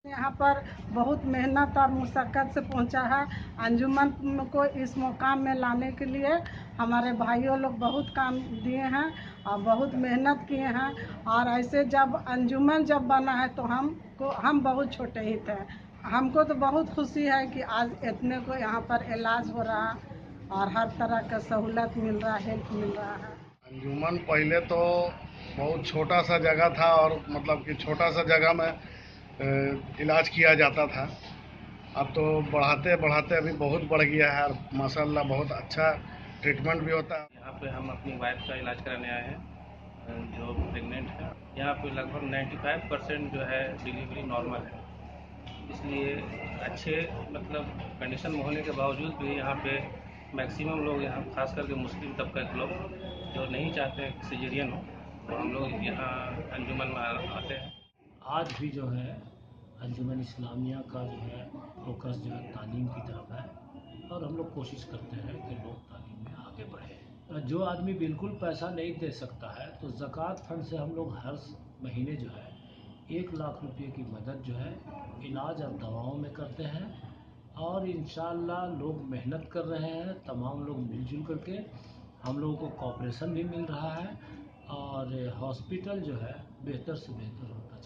यहाँ पर बहुत मेहनत और मुशक्क़त से पहुँचा है। अंजुमन को इस मुकाम में लाने के लिए हमारे भाइयों लोग बहुत काम दिए हैं और बहुत मेहनत किए हैं। और ऐसे जब अंजुमन जब बना है तो हम बहुत छोटे ही थे। हमको तो बहुत खुशी है कि आज इतने को यहाँ पर इलाज हो रहा और हर तरह का सहूलत मिल रहा, हेल्प मिल रहा है। अंजुमन पहले तो बहुत छोटा सा जगह था और मतलब कि छोटा सा जगह में इलाज किया जाता था। अब तो बढ़ाते बढ़ाते अभी बहुत बढ़ गया है और माशाल्लाह बहुत अच्छा ट्रीटमेंट भी होता है। यहाँ पे हम अपनी वाइफ का इलाज कराने आए हैं जो प्रेग्नेंट है। यहाँ पे लगभग 95% जो है डिलीवरी नॉर्मल है। इसलिए अच्छे मतलब कंडीशन में होने के बावजूद भी यहाँ पे मैक्सिमम लोग, यहाँ खास करके मुस्लिम तबके के लोग जो नहीं चाहते हैं कि सिजेरियन हो, तो हम लोग यहाँ अंजुमन में आते हैं। आज भी जो है अंजुमन इस्लामिया का जो है फोकस जो है तालीम की तरफ है और हम लोग कोशिश करते हैं कि लोग तालीम में आगे बढ़ें। जो आदमी बिल्कुल पैसा नहीं दे सकता है तो ज़कात फंड से हम लोग हर महीने जो है 1 लाख रुपये की मदद जो है इलाज और दवाओं में करते हैं। और इंशाअल्लाह लोग मेहनत कर रहे हैं, तमाम लोग मिलजुल करके हम लोगों को कॉपरेशन भी मिल रहा है और हॉस्पिटल जो है बेहतर से बेहतर होता है।